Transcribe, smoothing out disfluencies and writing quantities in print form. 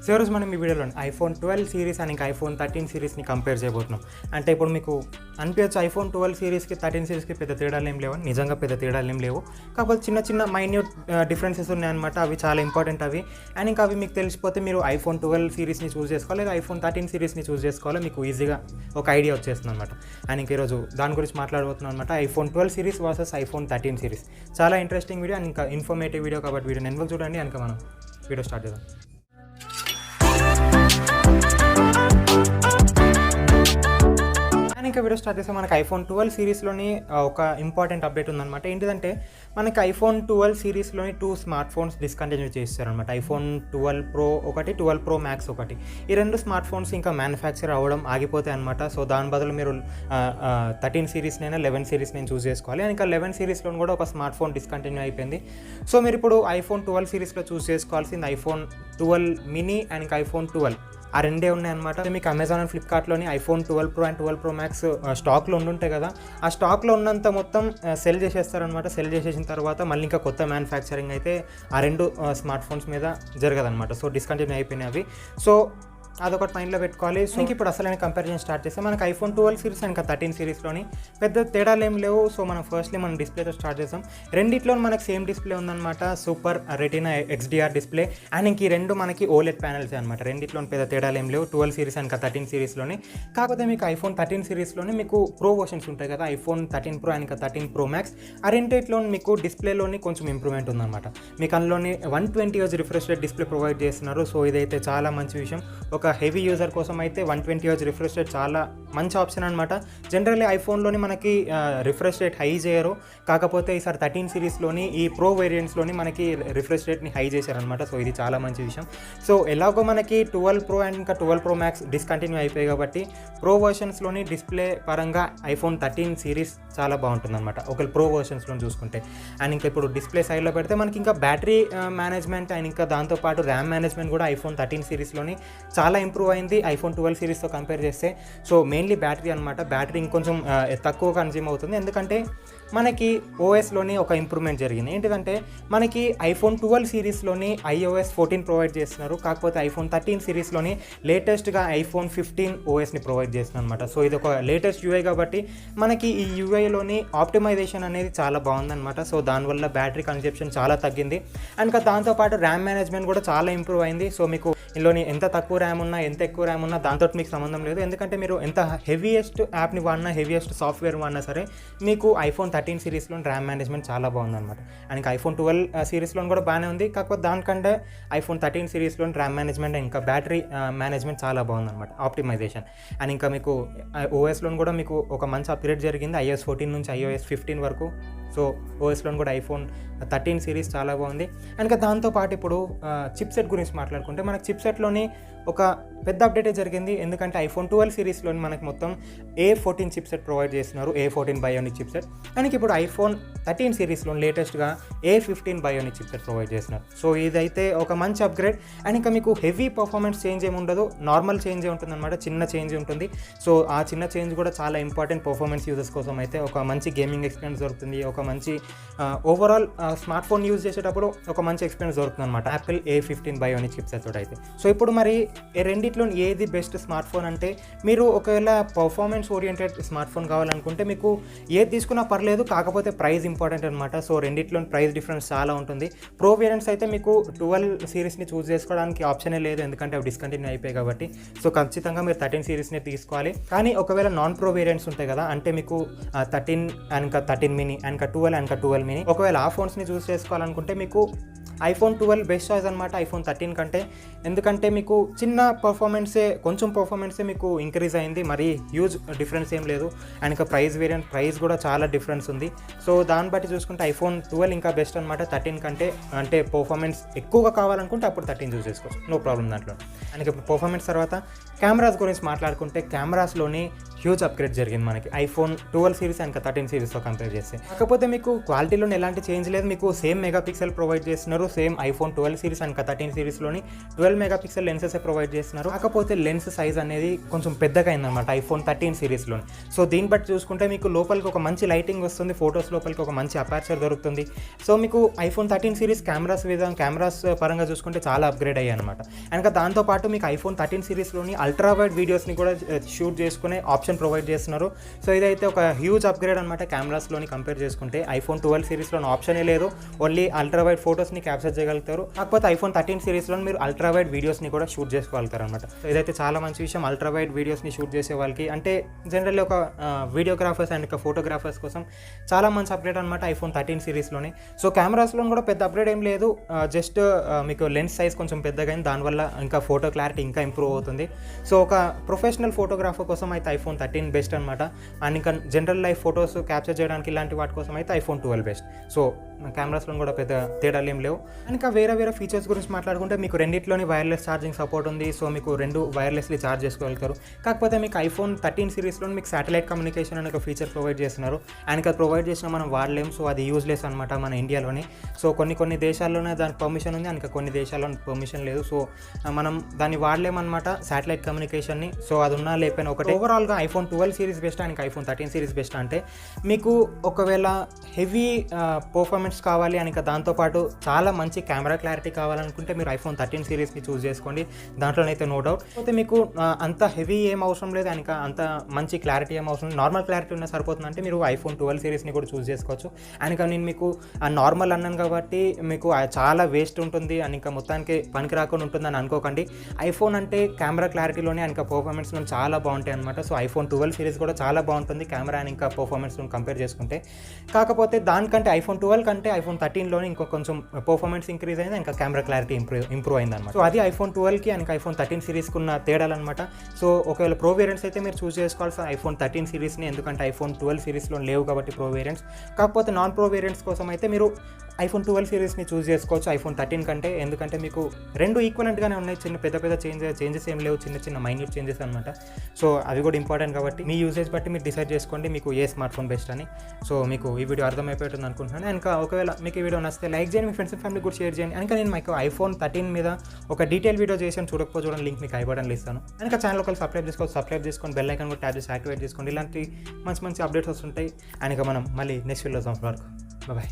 So ఈరోజు మనం ఈ వీడియోలో ఐఫోన్ 12 సిరీస్ అండ్ ఇంకా ఐఫోన్ 13 సిరీస్ని కంపేర్ చేయబోతున్నాం. అంటే ఇప్పుడు మీకు అనిపించచ్చు ఐఫోన్ 12 సిరీస్కి 13 సిరీస్కి పెద్ద తేడాలు ఏం లేవు. నిజంగా పెద్ద తేడాలు ఏం లేవు, కాకపోతే చిన్న చిన్న మైన్యూట్ డిఫరెన్సెస్ ఉన్నాయన్నమాట. అవి చాలా ఇంపార్టెంట్ అవి. అండ్ ఇంకా అవి మీకు తెలిసిపోతే మీరు ఐఫోన్ 12 సిరీస్ని చూస్ చేసుకోవాలి, లేదా ఐఫోన్ 13 సిరీస్ని చూస్ చేసుకోవాలి. మీకు ఈజీగా ఒక ఐడియా వచ్చేస్తుంది అనమాట. అండ్ ఇంక ఈరోజు దాని గురించి మాట్లాడబోతున్నాం అనమాట. IPhone 12 series versus iPhone 13 series. చాలా ఇంట్రెస్టింగ్ వీడియో అండ్ ఇంకా ఇన్ఫర్మేటివ్ వీడియో, కాబట్టి వీడియోని ఎందుకు చూడండి. అండ్ మనం వీడియో స్టార్ట్ చేద్దాం. ఇంకా వీడియో స్టార్ట్ చేస్తే మనకి ఐఫోన్ 12 సిరీస్లోని ఒక ఇంపార్టెంట్ అప్డేట్ ఉందన్నమాట. ఏంటిదంటే మనకి ఐఫోన్ 12 సిరీస్లోని 2 స్మార్ట్ ఫోన్స్ డిస్కంటిన్యూ చేస్తారనమాట. ఐఫోన్ 12 ప్రో ఒకటి, 12 ప్రో మ్యాక్స్ ఒకటి. ఈ రెండు స్మార్ట్ ఫోన్స్ ఇంకా మ్యానుఫ్యాక్చర్ అవ్వడం ఆగిపోతాయి అనమాట. సో దాని బదులు మీరు 13 సిరీస్నైనా 11 సిరీస్ నేను చూస్ చేసుకోవాలి. అండ్ ఇంకా 11 సిరీస్లో కూడా ఒక స్మార్ట్ ఫోన్ డిస్కంటిన్యూ అయిపోయింది. సో మీరు ఇప్పుడు ఐఫోన్ 12 సిరీస్లో చూస్ చేసుకోవాల్సింది ఐఫోన్ 12 మినీ అండ్ ఇంకా ఐఫోన్ 12 ఆ రెండే ఉన్నాయన్నమాట. మీకు అమెజాన్ అండ్ ఫ్లిప్కార్ట్లోని iPhone 12 pro and 12 pro max స్టాక్లో ఉండుంటాయి కదా, ఆ స్టాక్లో ఉన్నంత మొత్తం సెల్ చేసేస్తారనమాట. సెల్ చేసేసిన తర్వాత మళ్ళీ ఇంకా కొత్త మ్యానుఫ్యాక్చరింగ్ అయితే ఆ రెండు స్మార్ట్ ఫోన్స్ మీద జరగదనమాట. సో డిస్కంటిన్యూ అయిపోయినాయి అవి. సో అదొకటి మైండ్లో పెట్టుకోవాలి. సో ఇంక ఇప్పుడు అసలైన కంపారిజన్ స్టార్ట్ చేస్తే మనకి ఐఫోన్ 12 సిరీస్ ఇంకా 13 సిరీస్లోని పెద్ద తేడాలు ఏం లేవు. సో మనం ఫస్ట్లీ మనం డిస్ప్లేతో స్టార్ట్ చేస్తాం. రెండిట్లో మనకి సేమ్ డిస్ప్లే ఉందన్నమాట, super retina XDR display. And ఇంక ఈ రెండు మనకి OLED ప్యానల్స్ అనమాట. రెండిట్లో పెద్ద తేడాలు ఏం లేవు 12 సిరీస్ ఇంకా 13 సిరీస్లోని. కాకపోతే మీకు ఐఫోన్ 13 సిరీస్లోని మీకు ప్రో వర్షన్స్ ఉంటాయి కదా, ఐఫోన్ 13 ప్రో అండ్ ఇంకా 13 ప్రో మ్యాక్స్. ఆ రెండిట్లో మీకు డిస్ప్లేలోని కొంచెం ఇంప్రూవ్మెంట్ ఉందన్నమాట. మీకు అందులోని 120 Hz refresh rate display provide చేస్తున్నారు. సో ఇదైతే చాలా మంచి విషయం. ఒక హెవీ యూజర్ కోసం అయితే 120 Hz రిఫ్రెష్ రేట్ చాలా మంచి ఆప్షన్ అనమాట. జనరల్లీ ఐఫోన్లోని మనకి రిఫ్రెష్ రేట్ హై చేయరు, కాకపోతే ఈసారి 13 సిరీస్లోని ఈ ప్రో వేరియంట్స్లోని మనకి రిఫ్రెష్ రేట్ని హై చేశారనమాట. సో ఇది చాలా మంచి విషయం. సో ఎలాగో మనకి 12 ప్రో అండ్ ఇంకా 12 ప్రో మ్యాక్స్ డిస్కంటిన్యూ అయిపోయాయి కాబట్టి ప్రో వర్షన్స్లోని డిస్ప్లే పరంగా ఐఫోన్ 13 సిరీస్ చాలా బాగుంటుంది అనమాట, ఒకవేళ ప్రో వర్షన్స్లో చూసుకుంటే. అండ్ ఇంకా ఇప్పుడు డిస్ప్లే సైడ్లో పెడితే మనకి ఇంకా బ్యాటరీ మేనేజ్మెంట్ అండ్ ఇంకా దాంతోపాటు ర్యామ్ మేనేజ్మెంట్ కూడా ఐఫోన్ 13 సిరీస్లోని చాలా ఇంప్రూవ్ అయింది ఐఫోన్ 12 సిరీస్తో కంపేర్ చేస్తే. సో మెయిన్లీ బ్యాటరీ అనమాట. బ్యాటరీ ఇంకొంచెం తక్కువ కన్జ్యూమ్ అవుతుంది, ఎందుకంటే మనకి ఓఎస్లోని ఒక ఇంప్రూవ్మెంట్ జరిగింది. ఏంటిదంటే మనకి ఐఫోన్ 12 సిరీస్లోని iOS 14 ప్రొవైడ్ చేస్తున్నారు, కాకపోతే ఐఫోన్ 13 సిరీస్లోని లేటెస్ట్గా ఐఫోన్ 15 ఓఎస్ని ప్రొవైడ్ చేస్తున్నారు అనమాట. సో ఇది ఒక లేటెస్ట్ యూఐ కాబట్టి మనకి ఈ యూఐలోని ఆప్టిమైజేషన్ అనేది చాలా బాగుందన్నమాట. సో దానివల్ల బ్యాటరీ కన్జప్షన్ చాలా తగ్గింది. అండ్ దాంతోపాటు ర్యామ్ మేనేజ్మెంట్ కూడా చాలా ఇంప్రూవ్ అయింది. సో మీకు ఇందులోని ఎంత తక్కువ ర్యామ్ ఉన్నా ఎంత ఎక్కువ ర్యామ్ ఉన్నా దాంతో మీకు సంబంధం లేదు, ఎందుకంటే మీరు ఎంత హెవీయెస్ట్ యాప్ని వాడినా హెవీయెస్ట్ సాఫ్ట్వేర్ వాడినా సరే మీకు ఐఫోన్ 13 సిరీస్లో ర్యామ్ మేనేజ్మెంట్ చాలా బాగుందన్నమాట. అండ్ ఇంకా ఐఫోన్ 12 సిరీస్లో కూడా బాగానే ఉంది, కాకపోతే దానికంటే ఐఫోన్ 13 సిరీస్లో ర్యామ్ మేనేజ్మెంట్ ఇంకా బ్యాటరీ మేనేజ్మెంట్ చాలా బాగుందన్నమాట, ఆప్టిమైజేషన్. అండ్ ఇంకా మీకు ఓఎస్లో కూడా మీకు ఒక మంచి అప్గ్రేడ్ జరిగింది iOS 14 నుంచి iOS 15 వరకు. సో ఓఎస్లో కూడా ఐఫోన్ 13 సిరీస్ చాలా బాగుంది. అండ్ ఇంకా దాంతోపాటు ఇప్పుడు చిప్సెట్ గురించి మాట్లాడుకుంటే మనకి చిప్సెట్లోని ఒక పెద్ద అప్డేటే జరిగింది, ఎందుకంటే ఐఫోన్ 12 సిరీస్లోని మనకి మొత్తం A14 చిప్సెట్ ప్రొవైడ్ చేస్తున్నారు, A14 బయోనిక్ చిప్సెట్. అండ్ ఇప్పుడు ఐఫోన్ 13 సిరీస్లో లేటెస్ట్గా A15 బయోనిక్ చిప్సెట్ ప్రొవైడ్ చేస్తున్నారు. సో ఇదైతే ఒక మంచి అప్గ్రేడ్. అండ్ ఇంకా మీకు హెవీ పర్ఫార్మెన్స్ చేంజ్ ఏమి ఉండదు, నార్మల్ చేంజ్ ఉంటుంది అనమాట, చిన్న చేంజ్ ఉంటుంది. సో ఆ చిన్న చేంజ్ కూడా చాలా ఇంపార్టెంట్ పర్ఫార్మెన్స్ యూజర్స్ కోసం. అయితే ఒక మంచి గేమింగ్ ఎక్స్పీరియన్స్ దొరుకుతుంది, ఒక మంచి ఓవరాల్ స్మార్ట్ ఫోన్ యూజ్ చేసేటప్పుడు ఒక మంచి ఎక్స్పీరియన్స్ దొరుకుతుంది అనమాట యాపిల్ A15 బయోనిక్ చిప్సెట్ తోటి అయితే. సో ఇప్పుడు మరి రెండిట్లో ఏది బెస్ట్ స్మార్ట్ ఫోన్ అంటే, మీరు ఒకవేళ పర్ఫార్మెన్స్ ఓరియంటెడ్ స్మార్ట్ ఫోన్ కావాలనుకుంటే మీకు ఏది తీసుకున్నా పర్లేదు, కాకపోతే ప్రైస్ ఇంపార్టెంట్ అనమాట. సో రెండిట్లో ప్రైస్ డిఫరెన్స్ చాలా ఉంటుంది. ప్రో వేరియంట్స్ అయితే మీకు 12 సిరీస్ని చూస్ చేసుకోవడానికి ఆప్షనే లేదు, ఎందుకంటే అవి డిస్కంటిన్యూ అయిపోయాయి కాబట్టి. సో ఖచ్చితంగా మీరు 13 సిరీస్ని తీసుకోవాలి. కానీ ఒకవేళ నాన్ ప్రో వేరియంట్స్ ఉంటాయి కదా, అంటే మీకు 13 అండ్ ఇంకా 13 మినీ అండ్ ఇంకా 12 అండ్ ఇంకా 12 మినీ, ఒకవేళ ఆ ఫోన్స్ని చూస్ చేసుకోవాలనుకుంటే మీకు ఐఫోన్ 12 బెస్ట్ చాయిస్ అనమాట ఐఫోన్ 13 కంటే. ఎందుకంటే మీకు చిన్న కొంచెం పర్ఫార్మెన్సే మీకు ఇంక్రీజ్ అయింది, మరి హ్యూజ్ డిఫరెన్స్ ఏం లేదు. అండ్ ఇంకా ప్రైస్ కూడా చాలా డిఫరెన్స్ ఉంది. సో దాన్ని బట్టి చూసుకుంటే ఐఫోన్ 12 ఇంకా బెస్ట్ అనమాట 13 కంటే. అంటే పర్ఫార్మెన్స్ ఎక్కువగా కావాలనుకుంటే అప్పుడు 13 చూస్ చేసుకోవచ్చు, నో ప్రాబ్లం దాంట్లో. అండ్ ఇప్పుడు పర్ఫార్మెన్స్ తర్వాత కెమెరాస్ గురించి మాట్లాడుకుంటే కెమెరాస్లోని హ్యూజ్ అప్గ్రేడ్ జరిగింది మనకి ఐఫోన్ 12 సిరీస్ అండ్ 13 సిరీస్తో కంపేర్ చేస్తే. కాకపోతే మీకు క్వాలిటీలో ఎలాంటి చేంజ్ లేదు, మీకు సేమ్ మెగాపిక్సెల్ ప్రొవైడ్ చేస్తున్నారు. Same iPhone 12 series and 13 సిరీస్లోని 12 megapixel lenses provide చేస్తున్నారు. కాకపోతే లెన్స్ సైజ్ అనేది కొంచెం పెద్దగా అయిందన్నమాట ఐఫోన్ 13 సిరీస్లోని. సో దీన్ని బట్టి చూసుకుంటే మీకు లోపలికి ఒక మంచి లైటింగ్ వస్తుంది, ఫొటోస్ లోపలికి ఒక మంచి అపార్చర్ దొరుకుతుంది. సో మీకు ఐఫోన్ 13 సిరీస్ కెమెరాస్ పరంగా చూసుకుంటే చాలా అప్గ్రేడ్ అయ్యాయి అనమాట. అండ్ దాంతోపాటు మీకు ఐఫోన్ 13 సిరీస్లోని అల్ట్రా వైడ్ వీడియోస్ని కూడా షూట్ చేసుకునే ఆప్షన్ ప్రొవైడ్ చేస్తున్నారు. సో ఇదైతే ఒక హ్యూజ్ అప్గ్రేడ్ అనమాట కెమెరాస్లోని కంపేర్ చేసుకుంటే. ఐఫోన్ 12 సిరీస్లోని ఆప్షనే లేదు, ఓన్లీ అల్ట్రా వైడ్ ఫోటోస్ని క్యాప్చర్ చేయగలుగుతారు. కాకపోతే ఐఫోన్ 13 సిరీస్లో మీరు అల్ట్రా వైడ్ వీడియోస్ని కూడా షూట్ చేసుకోగలుగుతారు అనమాట. సో ఇదైతే చాలా మంచి విషయం. అల్ట్రా వైడ్ వీడియోస్ని షూట్ చేసే వాళ్ళకి, అంటే జనరల్లీ ఒక వీడియోగ్రాఫర్స్ అండ్ ఒక ఫోటోగ్రాఫర్స్ కోసం చాలా మంచి అప్గ్రేడ్ అనమాట ఐఫోన్ 13 సిరీస్లోనే. సో కెమెరాస్లో కూడా పెద్ద అప్గ్రేడ్ ఏం లేదు, జస్ట్ మీకు లెన్స్ సైజ్ కొంచెం పెద్దగా అయింది, దానివల్ల ఇంకా ఫోటో క్లారిటీ ఇంకా ఇంప్రూవ్ అవుతుంది. సో ఒక ప్రొఫెషనల్ ఫోటోగ్రాఫర్ కోసం అయితే ఐఫోన్ 13 బెస్ట్ అనమాట. అండ్ ఇంకా జనరల్ లైఫ్ ఫొటోస్ క్యాప్చర్ చేయడానికి ఇలాంటి వాటి కోసం అయితే ఐఫోన్ 12 బెస్ట్. సో కెమెరాస్లో కూడా పెద్ద తేడాలు ఏం లేవు. ఇంకా వేరే ఫీచర్స్ గురించి మాట్లాడుకుంటే మీకు రెండిట్లోని వైర్లెస్ ఛార్జింగ్ సపోర్ట్ ఉంది. సో మీకు రెండు వైర్లెస్లీ ఛార్జ్ చేసుకోగలుగుతారు. కాకపోతే మీకు ఐఫోన్ 13 సిరీస్లో మీకు శాటిలైట్ కమ్యూనికేషన్ అనే ఒక ఫీచర్ ప్రొవైడ్ చేస్తున్నారు. అండ్ అది ప్రొవైడ్ చేసిన మనం వాడలేం, సో అది యూజ్లెస్ అనమాట మన ఇండియాలోని. సో కొన్ని దేశాల్లోనే దానికి పర్మిషన్ ఉంది, అండ్ కొన్ని దేశాల్లో పర్మిషన్ లేదు. సో మనం దాన్ని వాడలేమన్నమాట శాటిలైట్ కమ్యూనికేషన్ని. సో అది ఉన్నా లేకపోయినా ఒకటి. ఓవరాల్గా iPhone 12 series best and iPhone 13 series best అంటే మీకు ఒకవేళ హెవీ పర్ఫార్మెన్స్ కావాలి అని దాంతోపాటు చాలా మంచి కెమెరా క్లారిటీ కావాలనుకుంటే మీరు ఐఫోన్ 13 సిరీస్ని చూస్ చేసుకోండి, దాంట్లోనైతే నో డౌట్. అయితే మీకు అంత హెవీ ఏం అవసరం లేదు, అండ్ అంత మంచి క్లారిటీ ఏం అవసరం లేదు, నార్మల్ క్లారిటీ ఉన్నా సరిపోతుంది అంటే మీరు ఐఫోన్ 12 సిరీస్ని కూడా చూస్ చేసుకోవచ్చు. అండ్ నేను మీకు నార్మల్ అన్నాను కాబట్టి మీకు చాలా వేస్ట్ ఉంటుంది అని ఇంకా మొత్తానికి పనికి రాకుండా ఉంటుందని అనుకోకండి. ఐఫోన్ అంటే కెమెరా క్లారిటీలోనే అండ్ పర్ఫార్మెన్స్లో చాలా బాగుంటాయి అనమాట. సో ఐఫోన్ 12 సిరీస్ కూడా చాలా బాగుంటుంది కెమెరా అండ్ ఇంకా పర్ఫార్మెన్స్లో కంపేర్ చేసుకుంటే. కాకపోతే దానికంటే ఐఫోన్ 12 కంటే ఐఫోన్ 13లోనే ఇంకో కొంచెం పర్ఫార్మెన్స్ ఇంక్రీజ్ అయింది, ఇంకా కెమెరా క్లారిటీ ఇంప్రూవ్ అయింది అనమాట. సో అది ఐఫోన్ 12కి అండ్ ఐఫోన్ 13 సిరీస్కి ఉన్న తేడాలు అనమాట. సో ఒకవేళ ప్రో వేరియంట్స్ అయితే మీరు చూస్ చేసుకోవాల్సిన ఐఫోన్ 13 సిరీస్ని, ఎందుకంటే ఐఫోన్ 12 సిరీస్లో లేవు కాబట్టి ప్రో వేరియంట్స్. కాకపోతే నాన్ ప్రో వేరియంట్స్ కోసం అయితే మీరు ఐఫోన్ 12 సిరీస్ని చూస్ చేసుకోవచ్చు ఐఫోన్ 13 కంటే, ఎందుకంటే మీకు రెండు ఈక్వలెంట్గానే ఉన్నాయి. పెద్ద చేంజెస్ ఏం లేవు, చిన్న మైన్యూట్ చేంజెస్ అనమాట. సో అవి కూడా ఇంపార్టెంట్ కాబట్టి మీ యూసేజ్ బట్టి మీరు డిసైడ్ చేసుకోండి మీకు ఏ స్మార్ట్ ఫోన్ బెస్ట్ అని. సో మీకు ఈ వీడియో అర్థమైపోతుంది అనుకుంటున్నాను. ఇంకా ఒకవేళ మీకు ఈ వీడియో నచ్చితే లైక్ చేయండి, మీ ఫ్రెండ్స్ అండ్ ఫ్యామిలీ కూడా షేర్ చేయండి. ఇంకా నేను మీకు ఐఫోన్ 13 మీద ఒక డీటెయిల్ వీడియో చేసాను, చూడండి, లింక్ మీకు ఐబటన్లో ఇస్తాను. ఇంకా ఛానల్ ఒకళ్ళు సబ్స్క్రైబ్ చేసుకొని బెల్ ఐకాన్ కూడా ట్యాప్ చేసి యాక్టివేట్ చేసుకోండి. ఇలాంటి మంచి అప్డేట్స్ వస్తుంటాయి. అండ్ ఇంకా మనం మళ్ళీ నెక్స్ట్ వీడియోలో వరకు బాయ్.